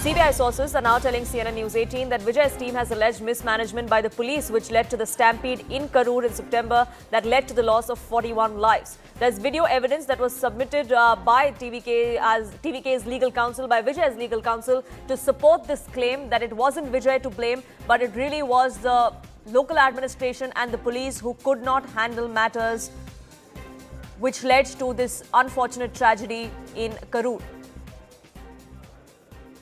CBI sources are now telling CNN News 18 that Vijay's team has alleged mismanagement by the police, which led to the stampede in Karur in September that led to the loss of 41 lives. There's video evidence that was submitted by TVK's legal counsel, by Vijay's legal counsel, to support this claim that it wasn't Vijay to blame, but it really was the local administration and the police who could not handle matters, which led to this unfortunate tragedy in Karur.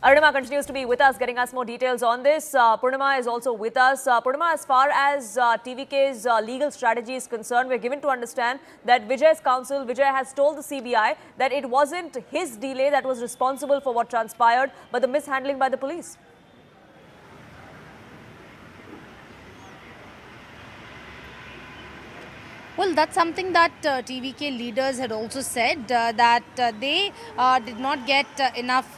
Arunima continues to be with us, getting us more details on this. Purnima is also with us. Purnima, as far as TVK's legal strategy is concerned, we're given to understand that Vijay's counsel, Vijay, has told the CBI that it wasn't his delay that was responsible for what transpired, but the mishandling by the police. Well, that's something that TVK leaders had also said, that they did not get enough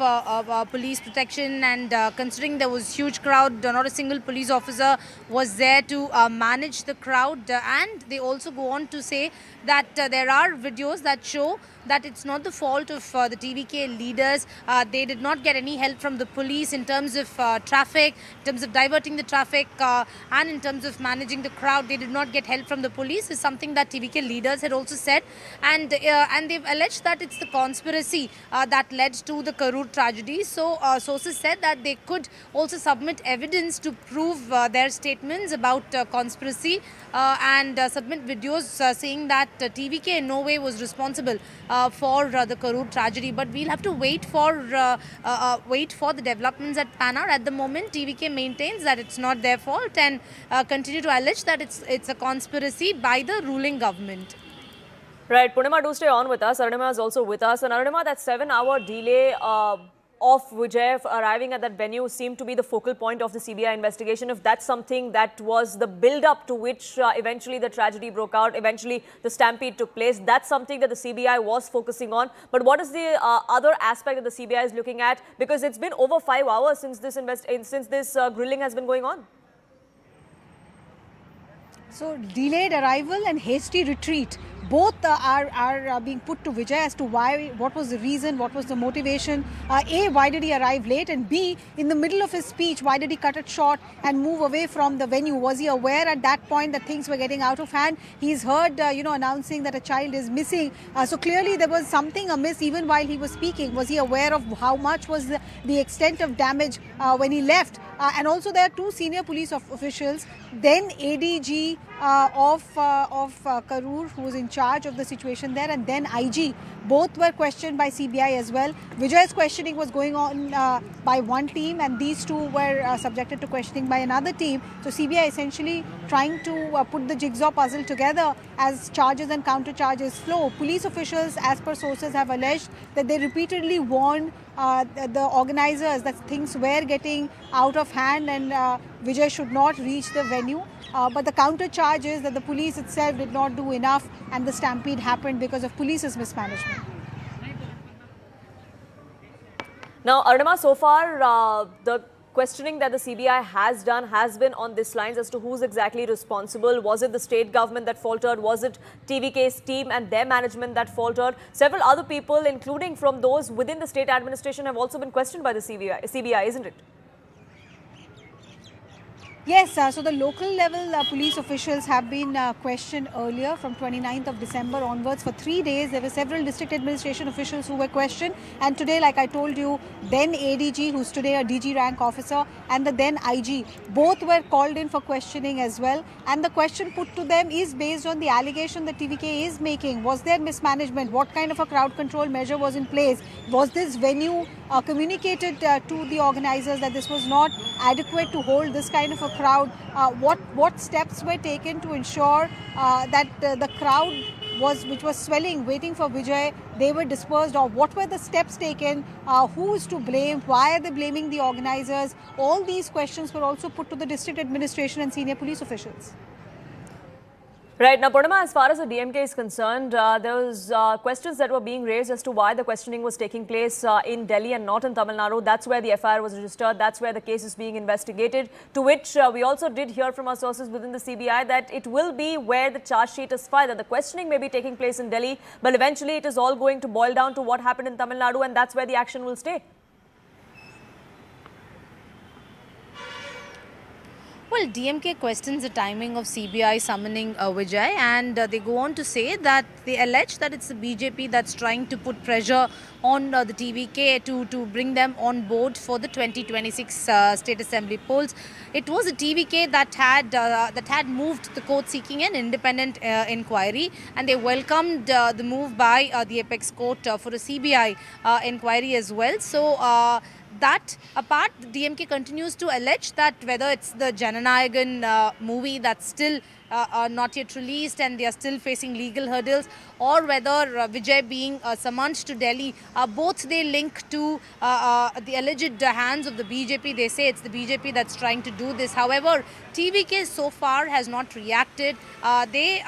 police protection, and considering there was huge crowd, not a single police officer was there to manage the crowd. And they also go on to say that there are videos that show that it's not the fault of the TVK leaders. They did not get any help from the police in terms of traffic, in terms of diverting the traffic, and in terms of managing the crowd. They did not get help from the police, is something that TVK leaders had also said. And they've alleged that it's the conspiracy that led to the Karur tragedy. So sources said that they could also submit evidence to prove their statements about conspiracy, and submit videos saying that TVK in no way was responsible for the Karur tragedy. But we'll have to wait for the developments at Panar. At the moment, TVK maintains that it's not their fault and continue to allege that it's a conspiracy by the ruling government. Right, Purnima, do stay on with us. Arunima is also with us. And Arunima, that 7-hour delay of Vijay arriving at that venue seemed to be the focal point of the CBI investigation. If that's something that was the build-up to which eventually the tragedy broke out, eventually the stampede took place, that's something that the CBI was focusing on. But what is the other aspect that the CBI is looking at? Because it's been over 5 hours since this grilling has been going on. So delayed arrival and hasty retreat, both are being put to Vijay as to why, what was the reason, what was the motivation. A, why did he arrive late? And B, in the middle of his speech, why did he cut it short and move away from the venue? Was he aware at that point that things were getting out of hand? He's heard, announcing that a child is missing. So clearly there was something amiss even while he was speaking. Was he aware of how much was the extent of damage when he left? And also there are two senior police officials, then ADG of Karur, who was in charge of the situation there, and then IG. Both were questioned by CBI as well. Vijay's questioning was going on by one team, and these two were subjected to questioning by another team. So CBI essentially trying to put the jigsaw puzzle together as charges and counter charges flow. Police officials, as per sources, have alleged that they repeatedly warned the organizers that things were getting out of hand and Vijay should not reach the venue. But the counter charge is that the police itself did not do enough and the stampede happened because of police's mismanagement. Now, Arunima, so far the questioning that the CBI has done has been on this lines as to who's exactly responsible. Was it the state government that faltered? Was it TVK's team and their management that faltered? Several other people, including from those within the state administration, have also been questioned by the CBI, isn't it? Yes, so the local level police officials have been questioned earlier from 29th of December onwards for 3 days. There were several district administration officials who were questioned, and today, like I told you, then ADG, who's today a DG rank officer, and the then IG, both were called in for questioning as well. And the question put to them is based on the allegation that TVK is making. Was there mismanagement? What kind of a crowd control measure was in place? Was this venue communicated to the organizers that this was not adequate to hold this kind of a crowd? What steps were taken to ensure that the crowd which was swelling, waiting for Vijay, they were dispersed? Or what were the steps taken? Who is to blame? Why are they blaming the organizers? All these questions were also put to the district administration and senior police officials. Right. Now, Purnima, as far as the DMK is concerned, there was questions that were being raised as to why the questioning was taking place in Delhi and not in Tamil Nadu. That's where the FIR was registered. That's where the case is being investigated. To which we also did hear from our sources within the CBI that it will be where the charge sheet is filed. That the questioning may be taking place in Delhi, but eventually it is all going to boil down to what happened in Tamil Nadu, and that's where the action will stay. Well, DMK questions the timing of CBI summoning Vijay, and they go on to say that they allege that it's the BJP that's trying to put pressure on the TVK to bring them on board for the 2026 state assembly polls. It was the TVK that had moved the court seeking an independent inquiry, and they welcomed the move by the apex court for a CBI inquiry as well. So. That apart, the DMK continues to allege that whether it's the Jananayagan movie that's still not yet released and they are still facing legal hurdles, or whether Vijay being summoned to Delhi, both they link to the alleged hands of the BJP. They say it's the BJP that's trying to do this. However, TVK so far has not reacted. They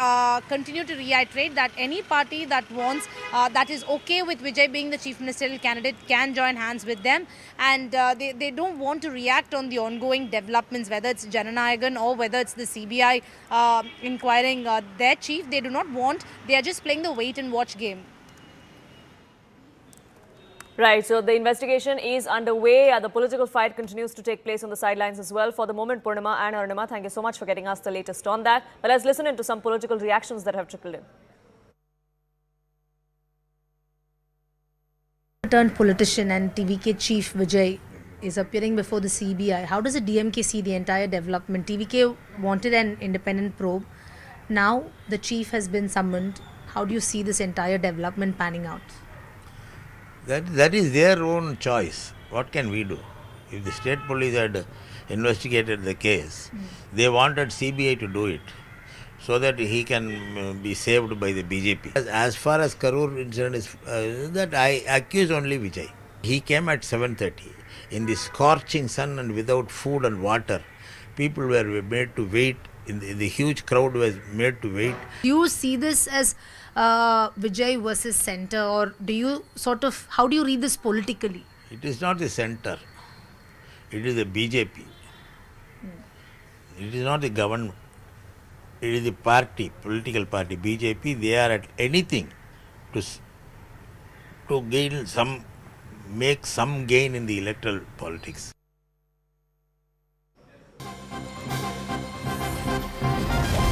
continue to reiterate that any party that wants, that is okay with Vijay being the chief ministerial candidate can join hands with them, and they don't want to react on the ongoing developments, whether it's Jananayagan or whether it's the CBI inquiring their chief. They do not want, they are just playing the wait and watch game. Right, so the investigation is underway. The political fight continues to take place on the sidelines as well. For the moment, Purnima and Arunima, thank you so much for getting us the latest on that. But let's listen into some political reactions that have trickled in. Turned politician and TVK chief Vijay is appearing before the CBI. How does the DMK see the entire development? TVK wanted an independent probe. Now the chief has been summoned. How do you see this entire development panning out? That is their own choice. What can we do? If the state police had investigated the case, they wanted CBI to do it so that he can be saved by the BJP. As far as Karur incident is, that I accuse only Vijay. He came at 7:30 in the scorching sun and without food and water. People were made to wait. The huge crowd was made to wait. Do you see this as Vijay versus center, or do you how do you read this politically? It is not the center. It is the BJP. It is not the government. It is the party, political party, BJP. They are at anything to gain make some gain in the electoral politics.